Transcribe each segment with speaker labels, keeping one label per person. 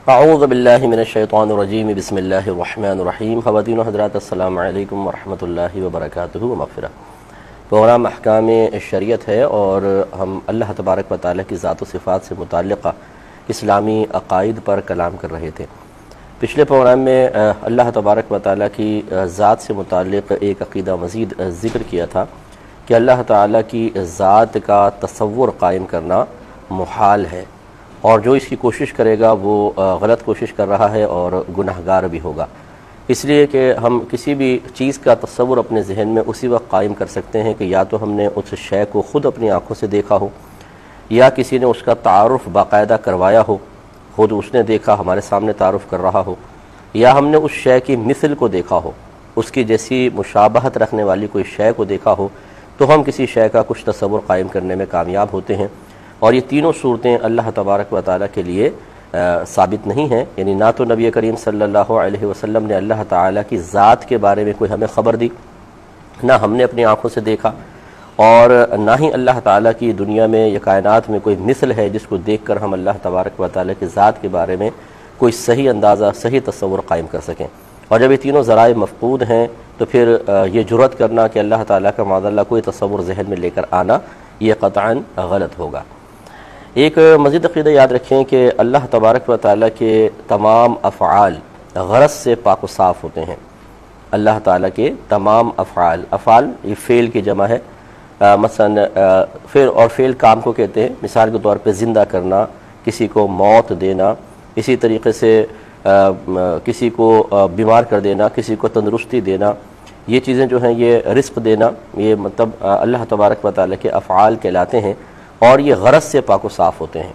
Speaker 1: اعوذ باللہ من الشیطان الرجیم بسم اللہ الرحمن الرحیم. خواتین و حضرات السلام علیکم ورحمۃ اللہ وبرکاتہ و مغفرہ. پروگرام احکام شریعت ہے اور ہم اللہ تبارک و تعالیٰ کی ذات و صفات سے متعلقہ اسلامی عقائد پر کلام کر رہے تھے. پچھلے پروگرام میں اللہ تبارک و تعالیٰ کی ذات سے متعلق ایک عقیدہ مزید ذکر کیا تھا کہ اللہ تعالیٰ کی ذات کا تصور قائم کرنا محال ہے اور جو اس کی کوشش کرے گا وہ غلط کوشش کر رہا ہے اور گناہگار بھی ہوگا. اس لیے کہ ہم کسی بھی چیز کا تصور اپنے ذہن میں اسی وقت قائم کر سکتے ہیں کہ یا تو ہم نے اس شے کو خود اپنی آنکھوں سے دیکھا ہو یا کسی نے اس کا تعارف باقاعدہ کروایا ہو، خود اس نے دیکھا ہمارے سامنے تعارف کر رہا ہو، یا ہم نے اس شے کی مثل کو دیکھا ہو، اس کی جیسی مشابہت رکھنے والی کوئی شے کو دیکھا ہو تو ہم کسی شے کا کچھ تصور قائم کرنے میں کامیاب ہوتے ہیں. اور یہ تینوں صورتیں اللہ تبارک و تعالیٰ کے لیے ثابت نہیں ہیں. یعنی نہ تو نبی کریم صلی اللہ علیہ وسلم نے اللہ تعالیٰ کی ذات کے بارے میں کوئی ہمیں خبر دی، نہ ہم نے اپنی آنکھوں سے دیکھا، اور نہ ہی اللہ تعالیٰ کی دنیا میں یا کائنات میں کوئی مثل ہے جس کو دیکھ کر ہم اللہ تبارک و تعالیٰ کی ذات کے بارے میں کوئی صحیح اندازہ، صحیح تصور قائم کر سکیں. اور جب یہ تینوں ذرائع مفقود ہیں تو پھر یہ جرأت کرنا کہ اللہ تعالیٰ کا معاذ اللہ کوئی تصور ذہن میں لے کر آنا یہ قطعاً غلط ہوگا. ایک مزید عقیدہ یاد رکھیں کہ اللہ تبارک و تعالیٰ کے تمام افعال غرض سے پاک و صاف ہوتے ہیں. اللہ تعالیٰ کے تمام افعال یہ فعل کی جمع ہے. مثلا فعل کام کو کہتے ہیں. مثال کے طور پہ زندہ کرنا، کسی کو موت دینا، اسی طریقے سے کسی کو بیمار کر دینا، کسی کو تندرستی دینا، یہ چیزیں جو ہیں یہ رزق دینا، یہ مطلب اللہ تبارک و تعالیٰ کے افعال کہلاتے ہیں اور یہ غرض سے پاک و صاف ہوتے ہیں.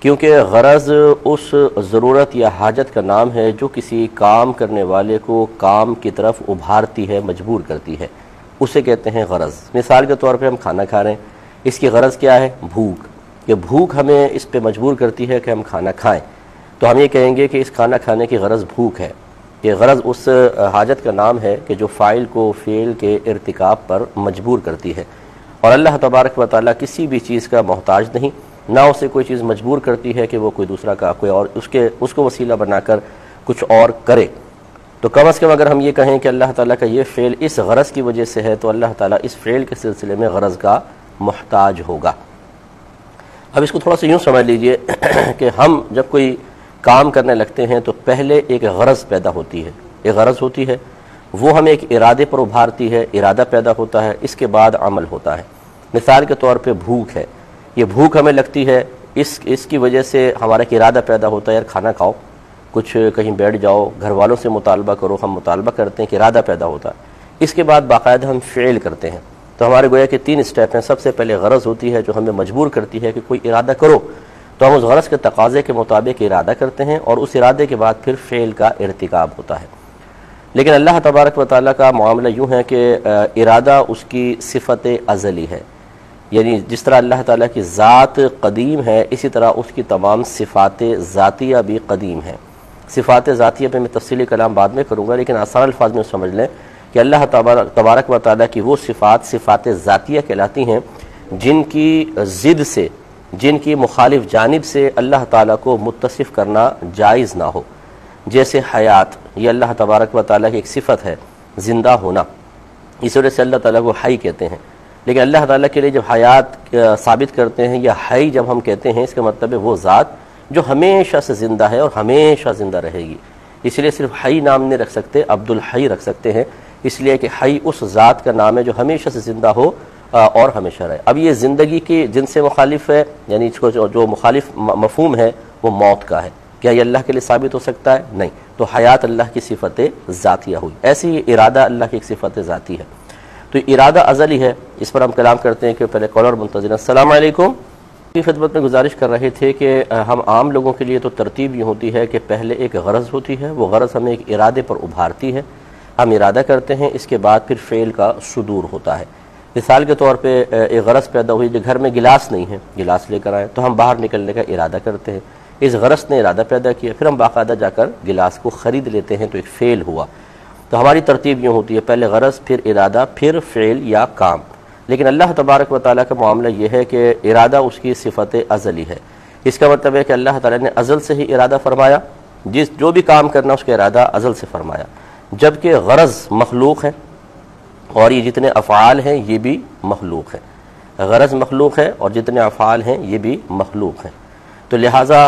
Speaker 1: کیونکہ غرض اس ضرورت یا حاجت کا نام ہے جو کسی کام کرنے والے کو کام کی طرف ابھارتی ہے، مجبور کرتی ہے، اسے کہتے ہیں غرض. مثال کے طور پہ ہم کھانا کھا رہے ہیں، اس کی غرض کیا ہے؟ بھوک. یہ بھوک ہمیں اس پہ مجبور کرتی ہے کہ ہم کھانا کھائیں، تو ہم یہ کہیں گے کہ اس کھانا کھانے کی غرض بھوک ہے. یہ غرض اس حاجت کا نام ہے کہ جو فاعل کو فعل کے ارتکاب پر مجبور کرتی ہے. اور اللہ تبارک و تعالیٰ کسی بھی چیز کا محتاج نہیں، نہ اسے کوئی چیز مجبور کرتی ہے کہ وہ کوئی دوسرا کا کوئی اور اس کو وسیلہ بنا کر کچھ اور کرے. تو کم از کم اگر ہم یہ کہیں کہ اللہ تعالیٰ کا یہ فعل اس غرض کی وجہ سے ہے تو اللہ تعالیٰ اس فعل کے سلسلے میں غرض کا محتاج ہوگا. اب اس کو تھوڑا سا یوں سمجھ لیجئے کہ ہم جب کوئی کام کرنے لگتے ہیں تو پہلے ایک غرض پیدا ہوتی ہے، ایک غرض ہوتی ہے، وہ ہمیں ایک ارادے پر ابھارتی ہے، ارادہ پیدا ہوتا ہے، اس کے بعد عمل ہوتا ہے. مثال کے طور پہ بھوک ہے، یہ بھوک ہمیں لگتی ہے، اس کی وجہ سے ہمارا ایک ارادہ پیدا ہوتا ہے یار کھانا کھاؤ، کچھ کہیں بیٹھ جاؤ، گھر والوں سے مطالبہ کرو، ہم مطالبہ کرتے ہیں کہ ارادہ پیدا ہوتا ہے. اس کے بعد باقاعدہ ہم فعل کرتے ہیں. تو ہمارے گویا کہ 3 اسٹیپ ہیں. سب سے پہلے غرض ہوتی ہے جو ہمیں مجبور کرتی ہے کہ کوئی ارادہ کرو، تو ہم اس غرض کے تقاضے کے مطابق ارادہ کرتے ہیں اور اس ارادے کے بعد پھر فعل کا ارتکاب ہوتا ہے. لیکن اللہ تبارک و تعالیٰ کا معاملہ یوں ہے کہ ارادہ اس کی صفت ازلی ہے. یعنی جس طرح اللہ تعالیٰ کی ذات قدیم ہے اسی طرح اس کی تمام صفات ذاتیہ بھی قدیم ہیں. صفات ذاتیہ پہ میں تفصیلی کلام بعد میں کروں گا، لیکن آسان الفاظ میں سمجھ لیں کہ اللہ تبارک و تعالیٰ کی وہ صفات ذاتیہ کہلاتی ہیں جن کی ضد سے، جن کی مخالف جانب سے اللہ تعالیٰ کو متصف کرنا جائز نہ ہو. جیسے حیات، یہ اللہ تبارک و تعالیٰ کی ایک صفت ہے، زندہ ہونا، اس وجہ سے اللہ تعالیٰ کو حی کہتے ہیں. لیکن اللہ تعالیٰ کے لیے جب حیات ثابت کرتے ہیں یا حی جب ہم کہتے ہیں، اس کا مطلب ہے وہ ذات جو ہمیشہ سے زندہ ہے اور ہمیشہ زندہ رہے گی. اس لیے صرف حی نام نہیں رکھ سکتے، عبد الحی رکھ سکتے ہیں، اس لیے کہ حی اس ذات کا نام ہے جو ہمیشہ سے زندہ ہو اور ہمیشہ رہے. اب یہ زندگی کی جن سے مخالف ہے، یعنی اس کو جو مخالف مفہوم ہے وہ موت کا ہے. کیا یہ اللہ کے لیے ثابت ہو سکتا ہے؟ نہیں. تو حیات اللہ کی صفت ذاتیہ ہوئی. ایسے ہی ارادہ اللہ کی ایک صفت ذاتی ہے. تو ارادہ ازلی ہے، اس پر ہم کلام کرتے ہیں کہ پہلے کالر منتظر. السلام علیکم. کی خدمت میں گزارش کر رہے تھے کہ ہم عام لوگوں کے لیے تو ترتیب یہ ہوتی ہے کہ پہلے ایک غرض ہوتی ہے، وہ غرض ہمیں ایک ارادے پر ابھارتی ہے، ہم ارادہ کرتے ہیں، اس کے بعد پھر فعل کا صدور ہوتا ہے. مثال کے طور پہ ایک غرض پیدا ہوئی کہ گھر میں گلاس نہیں ہے، گلاس لے کر آئے تو ہم باہر نکلنے کا ارادہ کرتے ہیں. اس غرض نے ارادہ پیدا کیا، پھر ہم باقاعدہ جا کر گلاس کو خرید لیتے ہیں، تو ایک فعل ہوا. تو ہماری ترتیب یوں ہوتی ہے، پہلے غرض، پھر ارادہ، پھر فعل یا کام. لیکن اللہ تبارک و تعالیٰ کا معاملہ یہ ہے کہ ارادہ اس کی صفت ازلی ہے. اس کا مطلب ہے کہ اللہ تعالیٰ نے ازل سے ہی ارادہ فرمایا، جو بھی کام کرنا اس کا ارادہ ازل سے فرمایا، جبکہ غرض مخلوق ہے اور یہ جتنے افعال ہیں یہ بھی مخلوق ہے، غرض مخلوق ہے اور جتنے افعال ہیں یہ بھی مخلوق ہیں۔ تو لہٰذا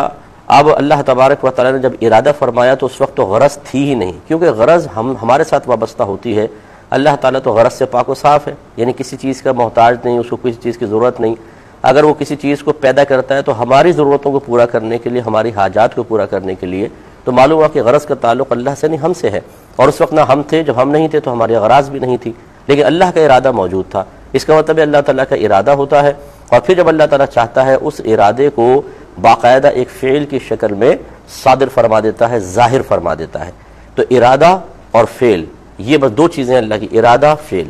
Speaker 1: اب اللہ تبارک و تعالیٰ نے جب ارادہ فرمایا تو اس وقت تو غرض تھی ہی نہیں، کیونکہ غرض ہمارے ساتھ وابستہ ہوتی ہے، اللہ تعالیٰ تو غرض سے پاک و صاف ہے، یعنی کسی چیز کا محتاج نہیں، اس کو کسی چیز کی ضرورت نہیں۔ اگر وہ کسی چیز کو پیدا کرتا ہے تو ہماری ضرورتوں کو پورا کرنے کے لیے، ہماری حاجات کو پورا کرنے کے لیے، تو معلوم ہوا کہ غرض کا تعلق اللہ سے نہیں ہم سے ہے، اور اس وقت نہ ہم تھے، جب ہم نہیں تھے تو ہماری اغراض بھی نہیں تھی، لیکن اللہ کا ارادہ موجود تھا۔ اس کا مطلب ہے اللہ تعالیٰ کا ارادہ ہوتا ہے، اور پھر جب اللہ تعالیٰ چاہتا ہے اس ارادے کو باقاعدہ ایک فعل کی شکل میں صادر فرما دیتا ہے، ظاہر فرما دیتا ہے۔ تو ارادہ اور فعل یہ بس دو چیزیں اللہ کی، ارادہ فعل۔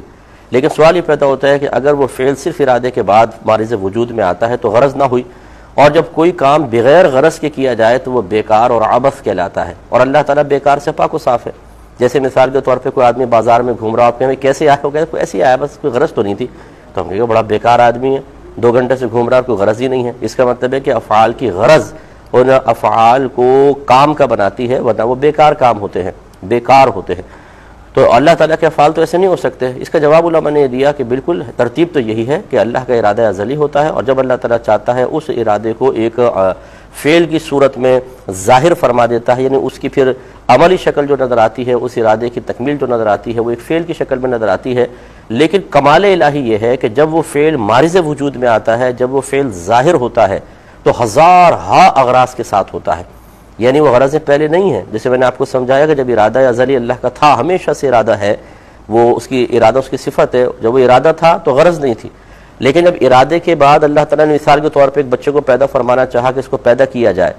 Speaker 1: لیکن سوال یہ پیدا ہوتا ہے کہ اگر وہ فعل صرف ارادے کے بعد مارز وجود میں آتا ہے تو غرض نہ ہوئی، اور جب کوئی کام بغیر غرض کے کیا جائے تو وہ بیکار اور عبث کہلاتا ہے، اور اللہ تعالیٰ بیکار سے پاک و صاف ہے۔ جیسے مثال کے طور پہ کوئی آدمی بازار میں گھوم رہا ہو، ہمیں کیسے آیا ہو گیا، کوئی ایسے آیا، بس کوئی غرض تو نہیں تھی، تو ہم کہیں گے بڑا بیکار آدمی ہے، 2 گھنٹے سے گھوم رہا، کوئی غرض ہی نہیں ہے۔ اس کا مطلب ہے کہ افعال کی غرض ان افعال کو کام کا بناتی ہے، ورنہ وہ بیکار کام ہوتے ہیں، بیکار ہوتے ہیں۔ تو اللہ تعالیٰ کے افعال تو ایسے نہیں ہو سکتے۔ اس کا جواب علماء نے دیا کہ بالکل ترتیب تو یہی ہے کہ اللہ کا ارادہ ازلی ہوتا ہے، اور جب اللہ تعالیٰ چاہتا ہے اس ارادے کو ایک فعل کی صورت میں ظاہر فرما دیتا ہے، یعنی اس کی پھر عملی شکل جو نظر آتی ہے، اس ارادے کی تکمیل جو نظر آتی ہے وہ ایک فعل کی شکل میں نظر آتی ہے۔ لیکن کمال الہی یہ ہے کہ جب وہ فعل مارز وجود میں آتا ہے، جب وہ فعل ظاہر ہوتا ہے تو ہزار ہا اغراض کے ساتھ ہوتا ہے، یعنی وہ غرضیں پہلے نہیں ہیں۔ جیسے میں نے آپ کو سمجھایا کہ جب ارادہ ازلی اللہ کا تھا، ہمیشہ سے ارادہ ہے، وہ اس کی ارادہ اس کی صفت ہے، جب وہ ارادہ تھا تو غرض نہیں تھی۔ لیکن جب ارادے کے بعد اللہ تعالیٰ نے مثال کے طور پہ ایک بچے کو پیدا فرمانا چاہا کہ اس کو پیدا کیا جائے،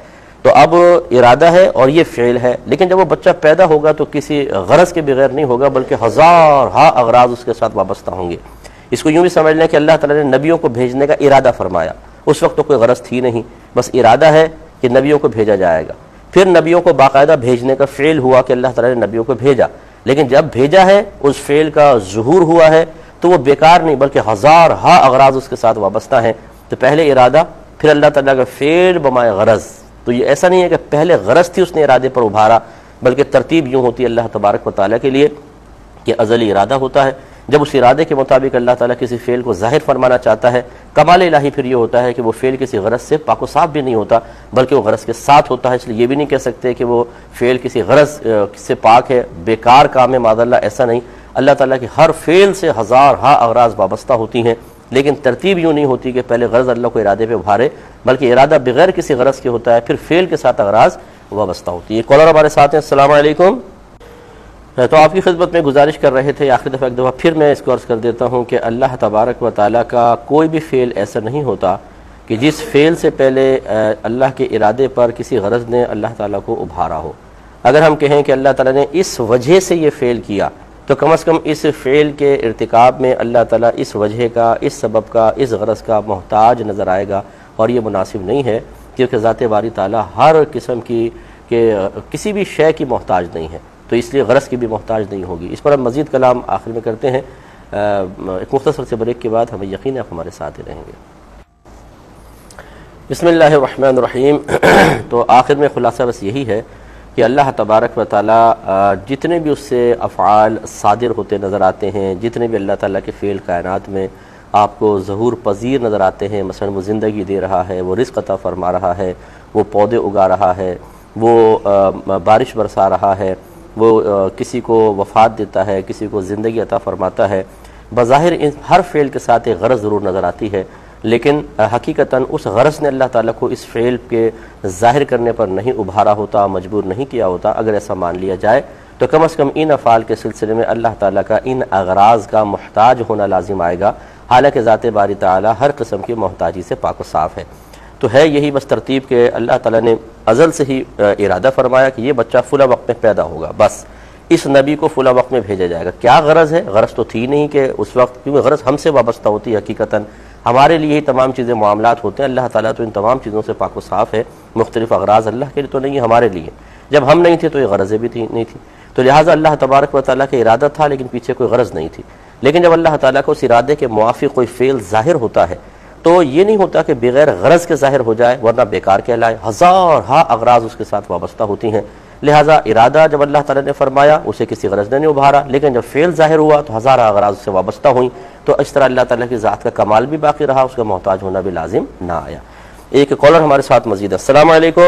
Speaker 1: تو اب ارادہ ہے اور یہ فعل ہے، لیکن جب وہ بچہ پیدا ہوگا تو کسی غرض کے بغیر نہیں ہوگا، بلکہ ہزار ہا اغراض اس کے ساتھ وابستہ ہوں گے۔ اس کو یوں بھی سمجھ لیں کہ اللہ تعالیٰ نے نبیوں کو بھیجنے کا ارادہ فرمایا، اس وقت تو کوئی غرض تھی نہیں، بس ارادہ ہے کہ نبیوں کو بھیجا جائے گا۔ پھر نبیوں کو باقاعدہ بھیجنے کا فعل ہوا کہ اللہ تعالیٰ نے نبیوں کو بھیجا، لیکن جب بھیجا ہے اس فعل کا ظہور ہوا ہے تو وہ بیکار نہیں، بلکہ ہزار ہا اغراض اس کے ساتھ وابستہ ہیں۔ تو پہلے ارادہ، پھر اللہ تعالیٰ کا فعل بمائے غرض۔ تو یہ ایسا نہیں ہے کہ پہلے غرض تھی اس نے ارادے پر ابھارا، بلکہ ترتیب یوں ہوتی ہے اللہ تبارک و تعالیٰ کے لیے کہ ازلی ارادہ ہوتا ہے، جب اس ارادے کے مطابق اللہ تعالیٰ کسی فعل کو ظاہر فرمانا چاہتا ہے، کمال الہی پھر یہ ہوتا ہے کہ وہ فعل کسی غرض سے پاک و صاف بھی نہیں ہوتا، بلکہ وہ غرض کے ساتھ ہوتا ہے۔ اس لیے یہ بھی نہیں کہہ سکتے کہ وہ فعل کسی غرض سے پاک ہے، بیکار کام ہے، معاذ اللہ، ایسا نہیں۔ اللہ تعالیٰ کی ہر فعل سے ہزار ہا اغراض وابستہ ہوتی ہیں، لیکن ترتیب یوں نہیں ہوتی کہ پہلے غرض اللہ کو ارادے پہ ابھارے، بلکہ ارادہ بغیر کسی غرض کے ہوتا ہے، پھر فعل کے ساتھ اغراض وابستہ ہوتی ہے۔ کالر ہمارے ساتھ ہیں، السلام علیکم۔ تو آپ کی خدمت میں گزارش کر رہے تھے آخری دفعہ، ایک دفعہ پھر میں اس کو عرض کر دیتا ہوں کہ اللہ تبارک و تعالیٰ کا کوئی بھی فعل ایسا نہیں ہوتا کہ جس فعل سے پہلے اللہ کے ارادے پر کسی غرض نے اللہ تعالیٰ کو ابھارا ہو۔ اگر ہم کہیں کہ اللہ تعالیٰ نے اس وجہ سے یہ فعل کیا، تو کم از کم اس فعل کے ارتکاب میں اللہ تعالیٰ اس وجہ کا، اس سبب کا، اس غرض کا محتاج نظر آئے گا، اور یہ مناسب نہیں ہے، کیونکہ ذات باری تعالیٰ ہر قسم کی کہ کسی بھی شے کی محتاج نہیں ہے، تو اس لیے غرض کی بھی محتاج نہیں ہوگی۔ اس پر ہم مزید کلام آخر میں کرتے ہیں، ایک مختصر سے بریک کے بعد ہمیں یقین ہے آپ ہمارے ساتھ ہی رہیں گے۔ بسم اللہ الرحمن الرحیم۔ تو آخر میں خلاصہ بس یہی ہے کہ اللہ تبارک و تعالیٰ جتنے بھی اس سے افعال صادر ہوتے نظر آتے ہیں، جتنے بھی اللہ تعالیٰ کے فعل کائنات میں آپ کو ظہور پذیر نظر آتے ہیں، مثلا وہ زندگی دے رہا ہے، وہ رزق عطا فرما رہا ہے، وہ پودے اگا رہا ہے، وہ بارش برسا رہا ہے، وہ کسی کو وفات دیتا ہے، کسی کو زندگی عطا فرماتا ہے، بظاہر ان ہر فعل کے ساتھ ایک غرض ضرور نظر آتی ہے، لیکن حقیقتاً اس غرض نے اللہ تعالیٰ کو اس فعل کے ظاہر کرنے پر نہیں ابھارا ہوتا، مجبور نہیں کیا ہوتا۔ اگر ایسا مان لیا جائے تو کم از کم ان افعال کے سلسلے میں اللہ تعالیٰ کا ان اغراض کا محتاج ہونا لازم آئے گا، حالانکہ ذات باری تعالیٰ ہر قسم کی محتاجی سے پاک و صاف ہے۔ تو ہے یہی بس ترتیب کہ اللہ تعالیٰ نے ازل سے ہی ارادہ فرمایا کہ یہ بچہ فلاں وقت میں پیدا ہوگا، بس اس نبی کو فلاں وقت میں بھیجا جائے گا۔ کیا غرض ہے؟ غرض تو تھی نہیں کہ اس وقت، کیونکہ غرض ہم سے وابستہ ہوتی ہے، حقیقتاً ہمارے لیے ہی تمام چیزیں معاملات ہوتے ہیں، اللہ تعالیٰ تو ان تمام چیزوں سے پاک و صاف ہے، مختلف اغراض اللہ کے لیے تو نہیں، ہمارے لیے۔ جب ہم نہیں تھے تو یہ غرضیں بھی نہیں تھی، تو لہٰذا اللہ تبارک و تعالیٰ کا ارادہ تھا لیکن پیچھے کوئی غرض نہیں تھی۔ لیکن جب اللہ تعالیٰ کو اس ارادے کے موافق کوئی فعل ظاہر ہوتا ہے تو یہ نہیں ہوتا کہ بغیر غرض کے ظاہر ہو جائے ورنہ بیکار کہلائے، ہزار ہا اغراض اس کے ساتھ وابستہ ہوتی ہیں، لہٰذا ارادہ جب اللہ تعالیٰ نے فرمایا اسے کسی غرض نے نہیں ابھارا، لیکن جب فعل ظاہر ہوا تو ہزار اغراض سے وابستہ ہوئیں، تو اس طرح اللہ تعالیٰ کی ذات کا کمال بھی باقی رہا، اس کا محتاج ہونا بھی لازم نہ آیا۔ ایک کالر ہمارے ساتھ مزید ہے۔ السلام علیکم۔